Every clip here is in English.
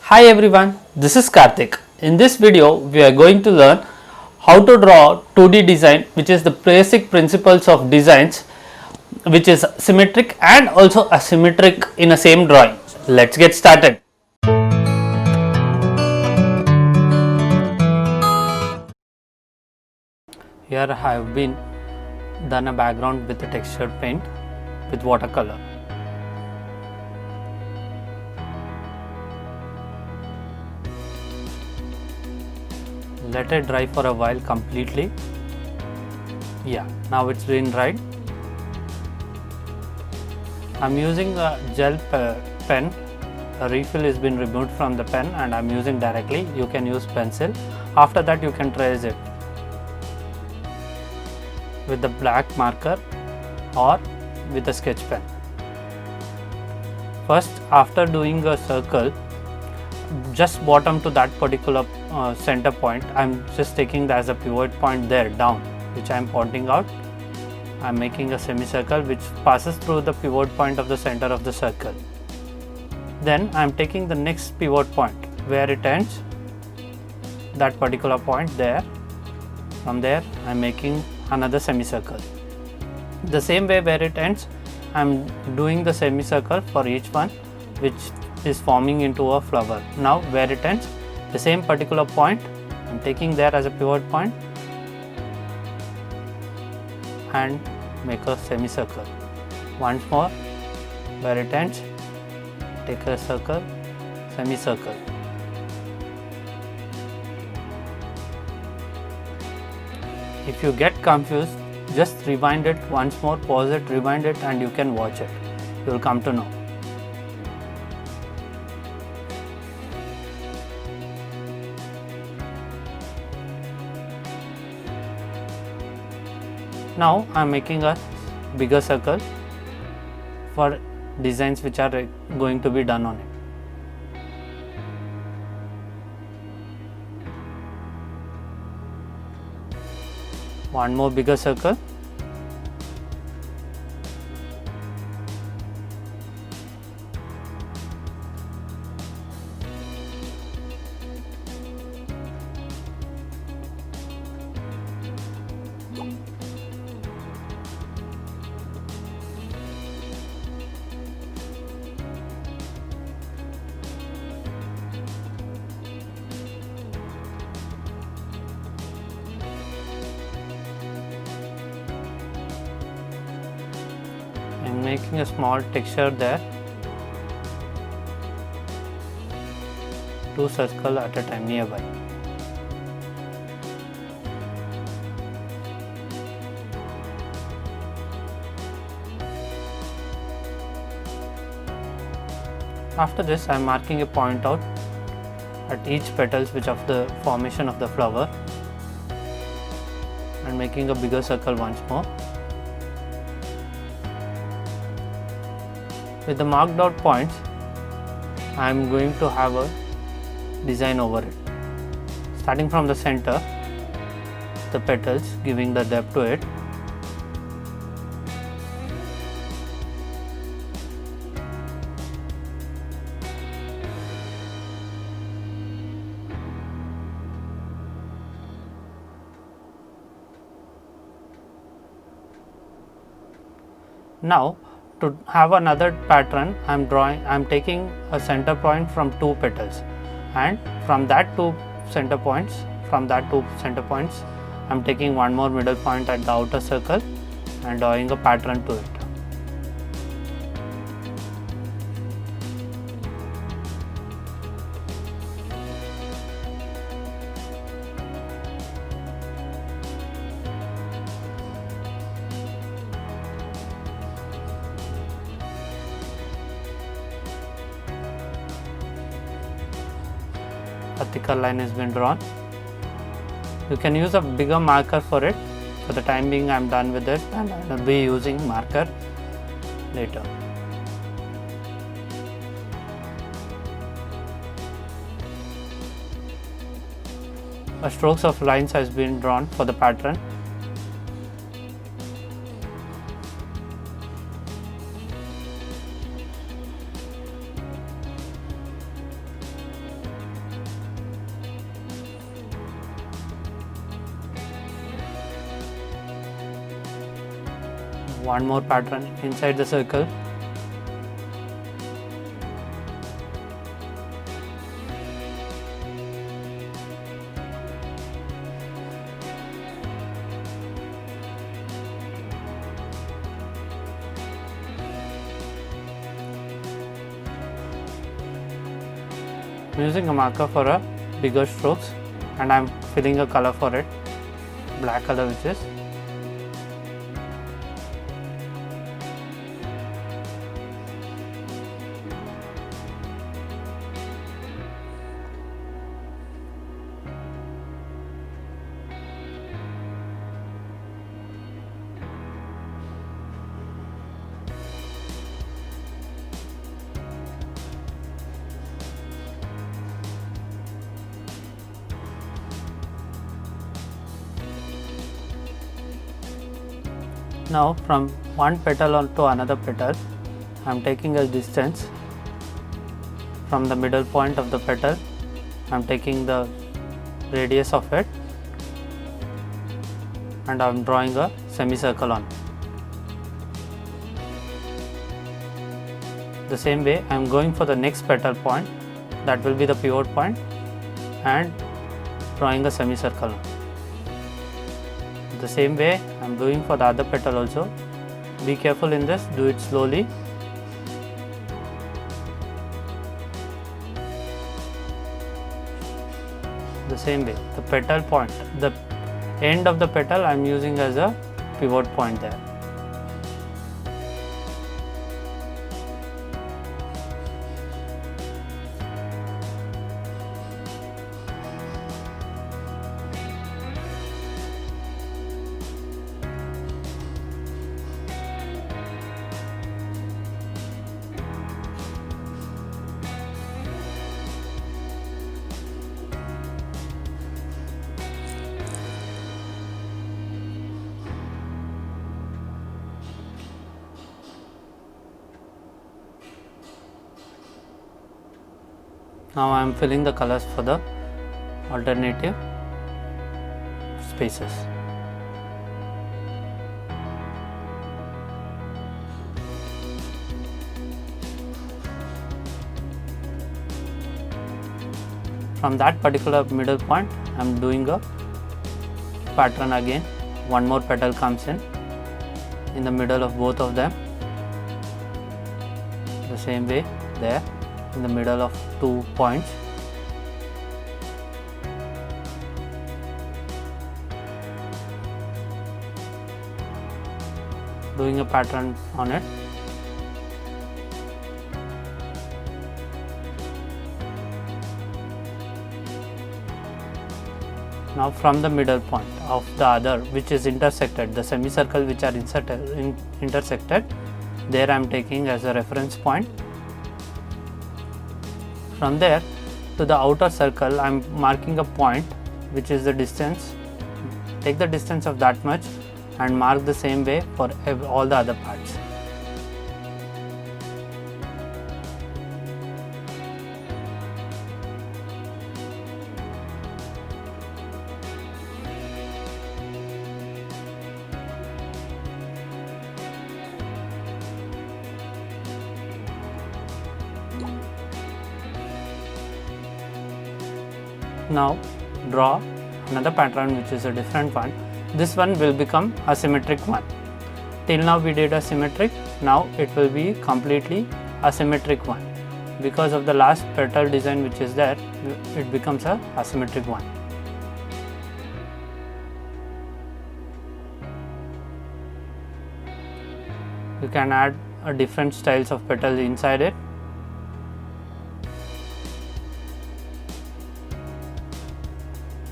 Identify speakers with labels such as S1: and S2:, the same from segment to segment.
S1: Hi everyone, this is Karthik. In this video, we are going to learn how to draw 2D design, which is the basic principles of designs, which is symmetric and also asymmetric in a same drawing. Let's get started. Here I have been done a background with a textured paint with watercolor. Let it dry for a while completely. Now it's been dried. I'm using a gel pen. A refill has been removed from the pen and I'm using directly. You can use pencil. After that you can trace it with the black marker or with a sketch pen. First, after doing a circle, just bottom to that particular center point, I'm just taking that as a pivot point there down, which I'm pointing out. I'm making a semicircle which passes through the pivot point of the center of the circle. Then I'm taking the next pivot point where it ends, that particular point there. From there I'm making another semicircle. The same way where it ends, I'm doing the semicircle for each one, which is forming into a flower. Now where it ends, the same particular point I'm taking there as a pivot point and make a semicircle. Once more, where it ends, take a circle, semicircle. If you get confused, just rewind it once more, pause it, rewind it, and you can watch it. You will come to know. Now I am making a bigger circle for designs which are going to be done on it. One more bigger circle. I'm making a small texture there, 2 circles at a time nearby. After this, I am marking a point out at each petals which of the formation of the flower and making a bigger circle once more. With the marked out points, I am going to have a design over it. Starting from the center, the petals, giving the depth to it. Now, to have another pattern, I'm taking a center point from 2 petals, and from that two center points, I'm taking one more middle point at the outer circle and drawing a pattern to it. A thicker line has been drawn. You can use a bigger marker for it. For the time being, I am done with it and I will be using marker later. A strokes of lines has been drawn for the pattern. one more pattern inside the circle. I'm using a marker for a bigger strokes, and I'm filling a color for it, black color which is. Now from one petal on to another petal, I am taking a distance from the middle point of the petal. I am taking the radius of it and I am drawing a semicircle on. The same way I am going for the next petal point, that will be the pivot point, and drawing a semicircle on. The same way I am doing for the other petal also. Be careful in this, do it slowly. The same way, the petal point, the end of the petal I am using as a pivot point there. Now I am filling the colors for the alternative spaces. From that particular middle point, I am doing a pattern again. One more petal comes in the middle of both of them. The same way there, in the middle of 2 points. Doing a pattern on it. Now from the middle point of the other, which is intersected, the semicircle which are intersected, there I am taking as a reference point. From there to the outer circle, I am marking a point which is the distance. Take the distance of that much and mark the same way for all the other parts. Now draw another pattern which is a different one. This one will become a symmetric one. Till now we did a symmetric, now it will be completely asymmetric one. Because of the last petal design which is there, it becomes a asymmetric one. You can add a different styles of petals inside it.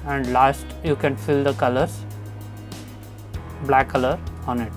S1: And last you can fill the colors, black color on it.